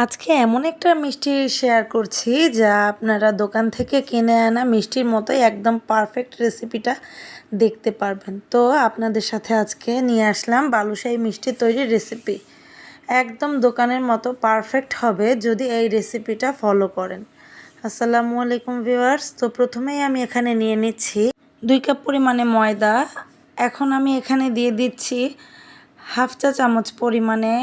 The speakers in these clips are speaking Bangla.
আজকে এমন একটা মিষ্টি শেয়ার করছি যা আপনারা দোকান থেকে কিনে আনা মিষ্টির মতোই একদম পারফেক্ট রেসিপিটা দেখতে পারবেন। তো আপনাদের সাথে আজকে নিয়ে আসলাম বালুশাহী মিষ্টি তৈরির রেসিপি। একদম দোকানের মতো পারফেক্ট হবে যদি এই রেসিপিটা ফলো করেন। আসসালামু আলাইকুম ভিউয়ার্স। তো প্রথমেই আমি এখানে নিয়ে নিচ্ছি 2 কাপ পরিমাণে ময়দা। এখন আমি এখানে দিয়ে দিচ্ছি হাফ চা চামচ পরিমাণে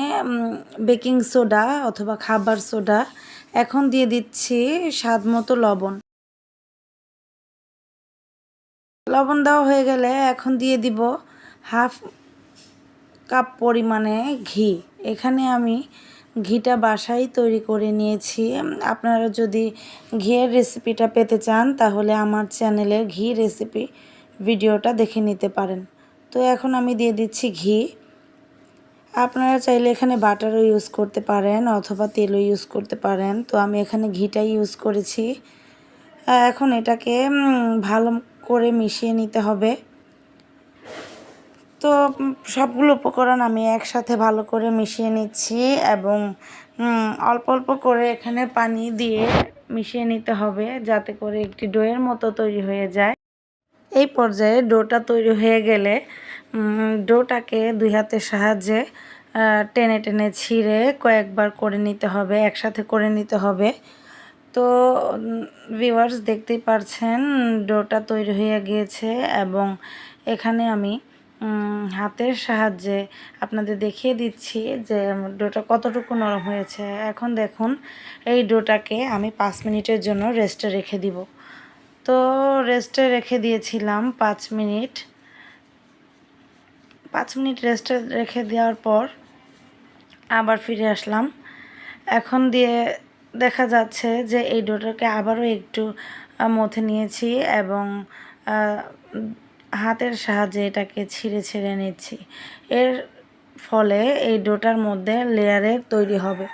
বেকিং সোডা অথবা খাবার সোডা। এখন দিয়ে দিচ্ছি স্বাদ মতো লবণ। লবণ দেওয়া হয়ে গেলে এখন দিয়ে দিব হাফ কাপ পরিমাণে ঘি। এখানে আমি ঘিটা বাসায় তৈরি করে নিয়েছি। আপনারা যদি ঘিয়ের রেসিপিটা পেতে চান তাহলে আমার চ্যানেলের ঘি রেসিপি ভিডিওটা দেখে নিতে পারেন। তো এখন আমি দিয়ে দিচ্ছি ঘি। আপনারা চাইলে এখানে বাটারও ইউজ করতে পারেন অথবা তেলও ইউজ করতে পারেন। তো আমি এখানে ঘিটাই ইউজ করেছি। এখন এটাকে ভালো করে মিশিয়ে নিতে হবে। তো সবগুলো উপকরণ আমি একসাথে ভালো করে মিশিয়ে নিচ্ছি এবং অল্প অল্প করে এখানে পানি দিয়ে মিশিয়ে নিতে হবে যাতে করে একটি ডোয়ের মতো তৈরি হয়ে যায়। এই পর্যায়ে ডোটা তৈরি হয়ে গেলে ডোটাকে 2 হাতের সাহায্যে টেনে টেনে ছিঁড়ে কয়েকবার করে নিতে হবে, একসাথে করে নিতে হবে। তো ভিউয়ার্স দেখতেই পারছেন ডোটা তৈরি হয়ে গিয়েছে এবং এখানে আমি হাতের সাহায্যে আপনাদের দেখিয়ে দিচ্ছি যে ডোটা কতটুকু নরম হয়েছে। এখন দেখুন এই ডোটাকে আমি 5 মিনিটের জন্য রেস্টে রেখে দিব। তো রেস্টে রেখে দিয়েছিলাম 5 মিনিট। 5 মিনিট রেস্টে রেখে দেওয়ার পর আবার ফিরে আসলাম। এখন দিয়ে দেখা যাচ্ছে যে এই ডোটাকে আবারও একটু মথে নিয়েছি এবং হাতের সাহায্যে এটাকে ছিঁড়ে ছিঁড়ে নিচ্ছি। এর ফলে এই ডোটার মধ্যে লেয়ারের তৈরি হবে।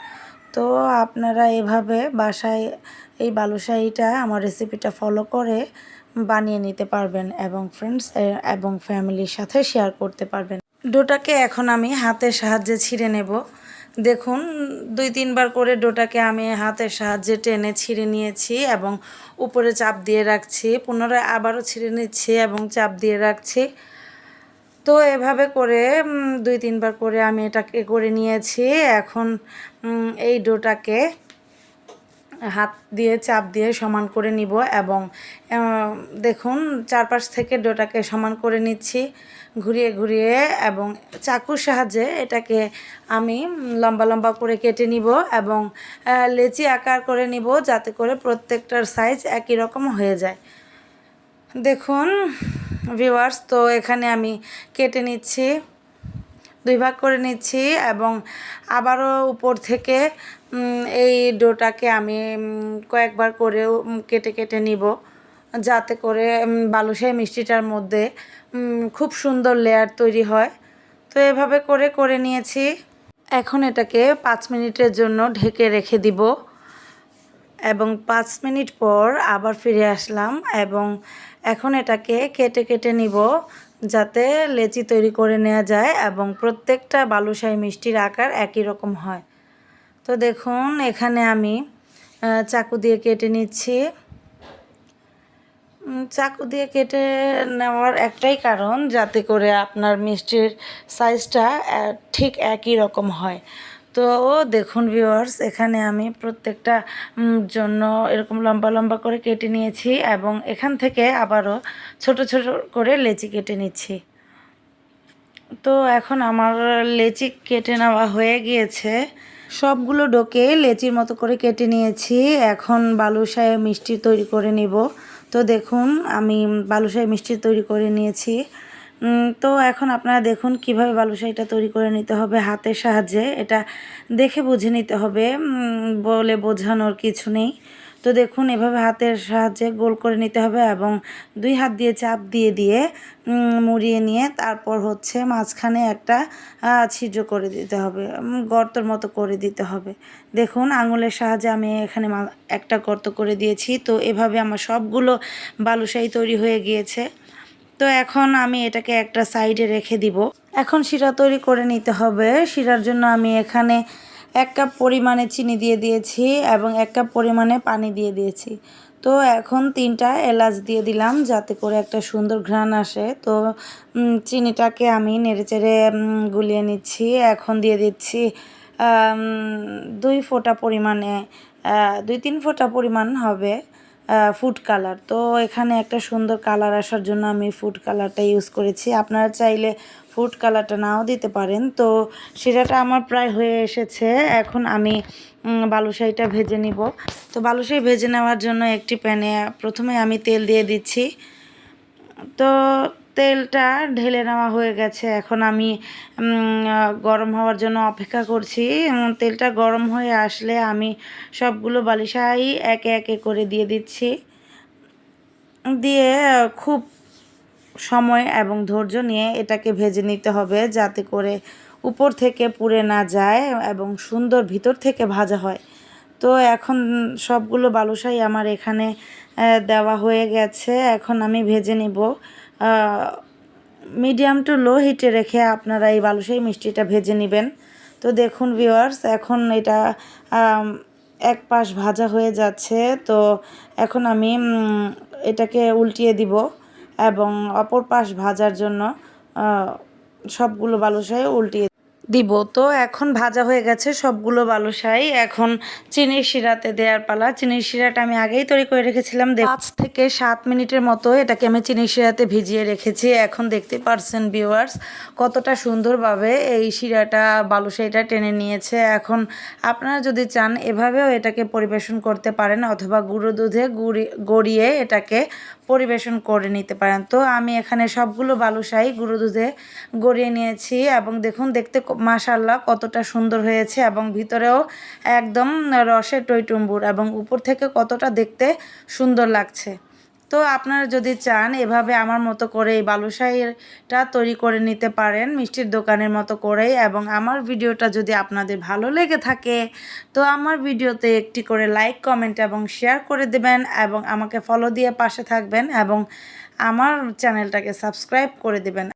তো আপনারা এভাবে বাসায় এই বালুশাহীটা আমার রেসিপিটা ফলো করে বানিয়ে নিতে পারবেন এবং ফ্রেন্ডস এবং ফ্যামিলির সাথে শেয়ার করতে পারবেন। ডোটাকে এখন আমি হাতের সাহায্যে ছিঁড়ে নেব। দেখুন 2-3 বার করে ডোটাকে আমি হাতের সাহায্যে টেনে ছিঁড়ে নিয়েছি এবং উপরে চাপ দিয়ে রাখছি। পুনরায় আবারও ছিঁড়ে নিচ্ছি এবং চাপ দিয়ে রাখছি। তো এভাবে করে 2-3 বার করে আমি এটাকে করে নিয়েছি। এখন এই ডোটাকে হাত দিয়ে চাপ দিয়ে সমান করে নিব এবং দেখুন চারপাশ থেকে ডোটাকে সমান করে নিচ্ছি ঘুরিয়ে ঘুরিয়ে এবং চাকুর সাহায্যে এটাকে আমি লম্বা লম্বা করে কেটে নিব এবং লেচি আকার করে নিব যাতে করে প্রত্যেকটার সাইজ একই রকম হয়ে যায়। দেখুন ভিউয়ার্স, তো এখানে আমি কেটে নিচ্ছি, 2 ভাগ করে নিচ্ছি এবং আবারও উপর থেকে এই ডোটাকে আমি কয়েকবার করেও কেটে কেটে নিব যাতে করে বালুশাহী মিষ্টিটার মধ্যে খুব সুন্দর লেয়ার তৈরি হয়। তো এভাবে করে করে নিয়েছি। এখন এটাকে 5 মিনিটের জন্য ঢেকে রেখে দিব এবং 5 মিনিট পর আবার ফিরে আসলাম এবং এখন এটাকে কেটে কেটে নিব যাতে লেচি তৈরি করে নেওয়া যায় এবং প্রত্যেকটা বালুশাহী মিষ্টির আকার একই রকম হয়। তো দেখুন এখানে আমি চাকু দিয়ে কেটে নিচ্ছি। চাকু দিয়ে কেটে নেওয়ার একটাই কারণ যাতে করে আপনার মিষ্টির সাইজটা ঠিক একই রকম হয়। তো দেখুন ভিউয়ার্স, এখানে আমি প্রত্যেকটা জন্য এরকম লম্বা লম্বা করে কেটে নিয়েছি এবং এখান থেকে আবারও ছোট ছোট করে লেচি কেটে নিচ্ছি। তো এখন আমার লেচি কেটে নেওয়া হয়ে গিয়েছে। সবগুলো ডোকে লেচির মতো করে কেটে নিয়েছি। এখন বালুশাহী মিষ্টি তৈরি করে নিব। তো দেখুন আমি বালুশাহী মিষ্টি তৈরি করে নিয়েছি। তো এখন আপনারা দেখুন কিভাবে বালুশাহীটা তৈরি করে নিতে হবে হাতের সাহায্যে। এটা দেখে বুঝে নিতে হবে, বলে বোঝানোর কিছু নেই। তো দেখুন এভাবে হাতের সাহায্যে গোল করে নিতে হবে এবং 2 হাত দিয়ে চাপ দিয়ে দিয়ে মুড়িয়ে নিয়ে তারপর হচ্ছে মাঝখানে একটা ছিদ্র করে দিতে হবে, গর্তর মতো করে দিতে হবে। দেখুন আঙুলের সাহায্যে আমি এখানে একটা গর্ত করে দিয়েছি। তো এভাবে আমার সবগুলো বালুশাহী তৈরি হয়ে গিয়েছে। তো এখন আমি এটাকে একটা সাইডে রেখে দিব। এখন শিরা তৈরি করে নিতে হবে। শিরার জন্য আমি এখানে 1 কাপ পরিমাণে চিনি দিয়ে দিয়েছি এবং 1 কাপ পরিমাণে পানি দিয়ে দিয়েছি। তো এখন 3টা এলাচ দিয়ে দিলাম যাতে করে একটা সুন্দর ঘ্রাণ আসে। তো চিনিটাকে আমি নেড়েচেড়ে গুলিয়ে নিচ্ছি। এখন দিয়ে দিচ্ছি 2 ফোঁটা পরিমাণে 2-3 ফোঁটা পরিমাণ হবে ফুড কালার। তো এখানে একটা সুন্দর কালার আসার জন্য আমি ফুড কালারটা ইউজ করেছি। আপনারা চাইলে ফুড কালারটা নাও দিতে পারেন। তো শিরাটা আমার প্রায় হয়ে এসেছে। এখন আমি বালুশাহিটা ভেজে নিব। তো বালুশাহি ভেজে নেওয়ার জন্য একটি প্যানে প্রথমে আমি তেল দিয়ে দিচ্ছি। তো তেলটা ঢেলে নেওয়া হয়ে গেছে। এখন আমি গরম হওয়ার জন্য অপেক্ষা করছি। তেলটা গরম হয়ে আসলে আমি সবগুলো বালুশাহি একে একে করে দিয়ে দিচ্ছি। দিয়ে খুব সময় এবং ধৈর্য নিয়ে এটাকে ভেজে নিতে হবে যাতে করে উপর থেকে পুড়ে না যায় এবং সুন্দর ভিতর থেকে ভাজা হয়। তো এখন সবগুলো বালুশাহি আমার এখানে দেওয়া হয়ে গেছে। এখন আমি ভেজে নিব। মিডিয়াম টু লো হিটে রেখে আপনারা এই বালুশাহি মিষ্টিটা ভেজে নেবেন। তো দেখুন ভিউয়ার্স, এখন এটা এক পাশ ভাজা হয়ে যাচ্ছে। তো এখন আমি এটাকে উল্টিয়ে দিব এবং অপর পাশ ভাজার জন্য সবগুলো বালুশাহি উল্টিয়ে দিব। তো এখন ভাজা হয়ে গেছে সবগুলো বালুশাহি। এখন চিনির শিরাতে দেওয়ার পালা। চিনির শিরাটা আমি আগেই তৈরি করে রেখেছিলাম। 5 থেকে 7 মিনিটের মতো এটাকে আমি চিনির শিরাতে ভিজিয়ে রেখেছি। এখন দেখতে পারছেন ভিউয়ার্স কতটা সুন্দরভাবে এই শিরাটা বালুশাহিটা টেনে নিয়েছে। এখন আপনারা যদি চান এভাবেও এটাকে পরিবেশন করতে পারেন অথবা গুঁড়ো দুধে গড়িয়ে এটাকে পরিবেশন করে নিতে পারেন। তো আমি এখানে সবগুলো বালুশাহি গুঁড়ো দুধে গড়িয়ে নিয়েছি এবং দেখুন দেখতে মাশাআল্লাহ কতটা সুন্দর হয়েছে এবং ভিতরেও একদম রসে টইটুম্বুর এবং উপর থেকে কতটা দেখতে সুন্দর লাগছে। তো আপনারা যদি চান এভাবে আমার মতো করে এই বালুশাহিটা তৈরি করে নিতে পারেন মিষ্টির দোকানের মতো করেই। এবং আমার ভিডিওটা যদি আপনাদের ভালো লেগে থাকে তো আমার ভিডিওতে একটি করে লাইক, কমেন্ট এবং শেয়ার করে দেবেন এবং আমাকে ফলো দিয়ে পাশে থাকবেন এবং আমার চ্যানেলটাকে সাবস্ক্রাইব করে দেবেন।